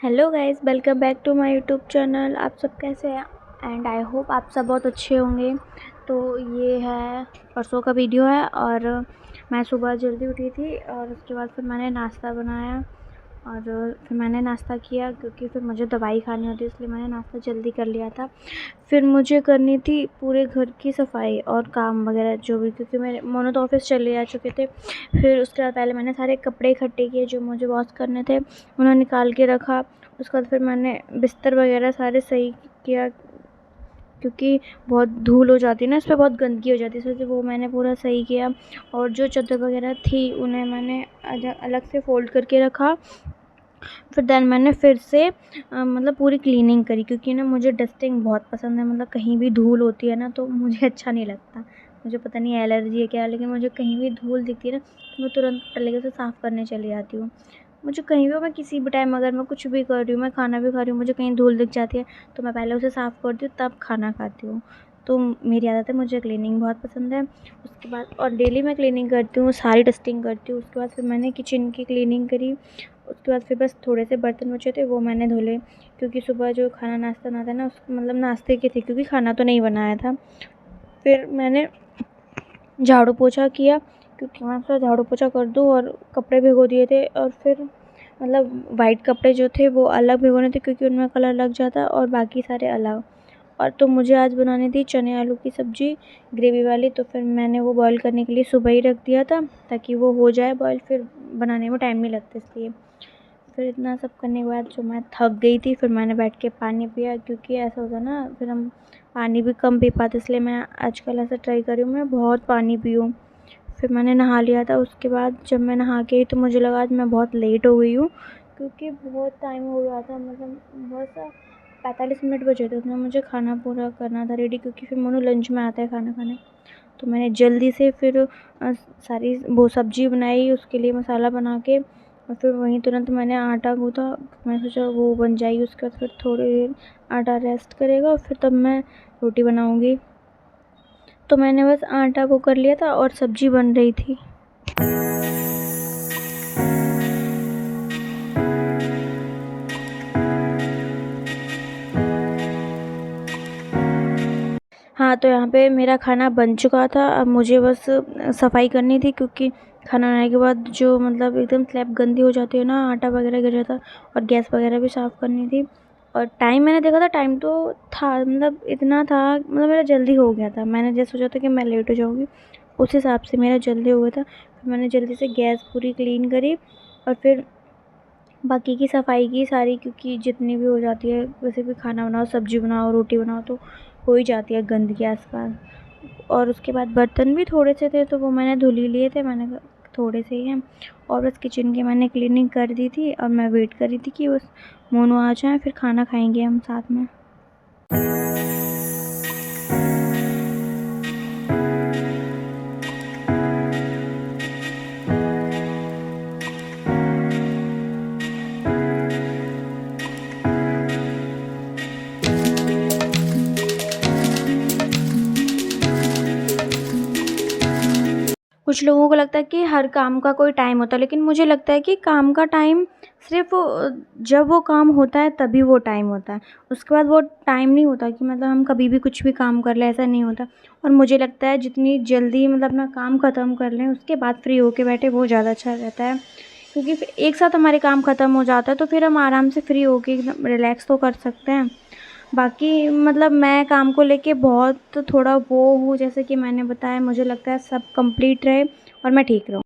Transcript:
Hello guys, welcome back to my YouTube channel. आप सब कैसे हैं? एंड आई होप आप सब बहुत अच्छे होंगे। तो ये है परसों का वीडियो है और मैं सुबह जल्दी उठी थी और उसके बाद फिर मैंने नाश्ता बनाया और फिर मैंने नाश्ता किया क्योंकि फिर मुझे दवाई खानी होती है, इसलिए मैंने नाश्ता जल्दी कर लिया था। फिर मुझे करनी थी पूरे घर की सफाई और काम वगैरह जो भी, क्योंकि मेरे मोनू तो ऑफिस चले आ चुके थे। फिर उसके बाद पहले मैंने सारे कपड़े इकट्ठे किए जो मुझे वॉश करने थे, उन्हें निकाल के रखा। उसके बाद फिर मैंने बिस्तर वगैरह सारे सही किया क्योंकि बहुत धूल हो जाती है ना, इस पर बहुत गंदगी हो जाती है, इस वजह से वो मैंने पूरा सही किया। और जो चादर वगैरह थी उन्हें मैंने अलग से फ़ोल्ड करके रखा। फिर देन मैंने फिर से मतलब पूरी क्लीनिंग करी, क्योंकि ना मुझे डस्टिंग बहुत पसंद है। मतलब कहीं भी धूल होती है ना तो मुझे अच्छा नहीं लगता। मुझे पता नहीं एलर्जी है क्या, लेकिन मुझे कहीं भी धूल दिखती है ना तो मैं तुरंत तरीके से साफ़ करने चली जाती हूँ। मुझे कहीं भी, मैं किसी भी टाइम अगर मैं कुछ भी कर रही हूँ, मैं खाना भी खा रही हूँ, मुझे कहीं धूल दिख जाती है तो मैं पहले उसे साफ़ करती हूँ तब खाना खाती हूँ। तो मेरी आदत है, मुझे क्लीनिंग बहुत पसंद है। उसके बाद और डेली मैं क्लीनिंग करती हूँ, सारी डस्टिंग करती हूँ। उसके बाद फिर मैंने किचन की क्लीनिंग करी। उसके बाद फिर बस थोड़े से बर्तन बचे थे वो मैंने धुले, क्योंकि सुबह जो खाना नाश्ता बनाता है ना उसको मतलब नाश्ते के थे, क्योंकि खाना तो नहीं बनाया था। फिर मैंने झाड़ू पोछा किया, क्योंकि मैं थोड़ा झाड़ू पोछा कर दूँ, और कपड़े भिगो दिए थे। और फिर मतलब वाइट कपड़े जो थे वो अलग भिगोने थे क्योंकि उनमें कलर लग जाता, और बाकी सारे अलग। और तो मुझे आज बनानी थी चने आलू की सब्ज़ी ग्रेवी वाली, तो फिर मैंने वो बॉईल करने के लिए सुबह ही रख दिया था ताकि वो हो जाए बॉईल, फिर बनाने में टाइम नहीं लगता इसलिए। फिर इतना सब करने के बाद जो मैं थक गई थी, फिर मैंने बैठ के पानी पिया, क्योंकि ऐसा होता ना फिर हम पानी भी कम पी पाते, इसलिए मैं आजकल ऐसा ट्राई कर रही हूँ मैं बहुत पानी पीऊँ। फिर मैंने नहा लिया था। उसके बाद जब मैं नहा के आई तो मुझे लगा आज मैं बहुत लेट हो गई हूँ, क्योंकि बहुत टाइम हो गया था। मतलब बस 45 मिनट बचे थे, उसमें मुझे खाना पूरा करना था रेडी, क्योंकि फिर मोनू लंच में आता है खाना खाने। तो मैंने जल्दी से फिर सारी वो सब्ज़ी बनाई, उसके लिए मसाला बना के, और फिर वहीं तुरंत मैंने आटा गूँथा। मैं सोचा वो बन जाएगी, उसके बाद फिर थोड़ी देर आटा रेस्ट करेगा और फिर तब मैं रोटी बनाऊँगी। तो मैंने बस आटा वो कर लिया था और सब्ज़ी बन रही थी। हाँ, तो यहाँ पे मेरा खाना बन चुका था। अब मुझे बस सफाई करनी थी, क्योंकि खाना बनाने के बाद जो मतलब एकदम स्लैब गंदी हो जाती है ना, आटा वगैरह गिर जाता, और गैस वगैरह भी साफ़ करनी थी। और टाइम मैंने देखा था, टाइम तो था, मतलब इतना था, मतलब मेरा जल्दी हो गया था। मैंने जैसे सोचा था कि मैं लेट हो जाऊँगी, उस हिसाब से मेरा जल्दी हो गया था। फिर मैंने जल्दी से गैस पूरी क्लीन करी और फिर बाकी की सफाई की सारी, क्योंकि जितनी भी हो जाती है, वैसे भी खाना बनाओ, सब्ज़ी बनाओ, रोटी बनाओ तो हो ही जाती है गंदगी आस-पास। और उसके बाद बर्तन भी थोड़े से थे तो वो मैंने धुल ही लिए थे, मैंने कहा थोड़े से ही हैं। और बस किचन की मैंने क्लीनिंग कर दी थी और मैं वेट कर रही थी कि बस मोनू आ जाए, फिर खाना खाएँगे हम साथ में। कुछ लोगों को लगता है कि हर काम का कोई टाइम होता है, लेकिन मुझे लगता है कि काम का टाइम सिर्फ़ जब वो काम होता है तभी वो टाइम होता है। उसके बाद वो टाइम नहीं होता कि मतलब हम कभी भी कुछ भी काम कर लें, ऐसा नहीं होता। और मुझे लगता है जितनी जल्दी मतलब अपना काम ख़त्म कर लें, उसके बाद फ्री होके बैठे वो ज़्यादा अच्छा रहता है। क्योंकि फिर एक साथ हमारे काम ख़त्म हो जाता है तो फिर हम आराम से फ्री होके एकदम रिलैक्स तो कर सकते हैं। बाकी मतलब मैं काम को लेके बहुत थोड़ा वो हूँ, जैसे कि मैंने बताया, मुझे लगता है सब कंप्लीट रहे और मैं ठीक रहूँ।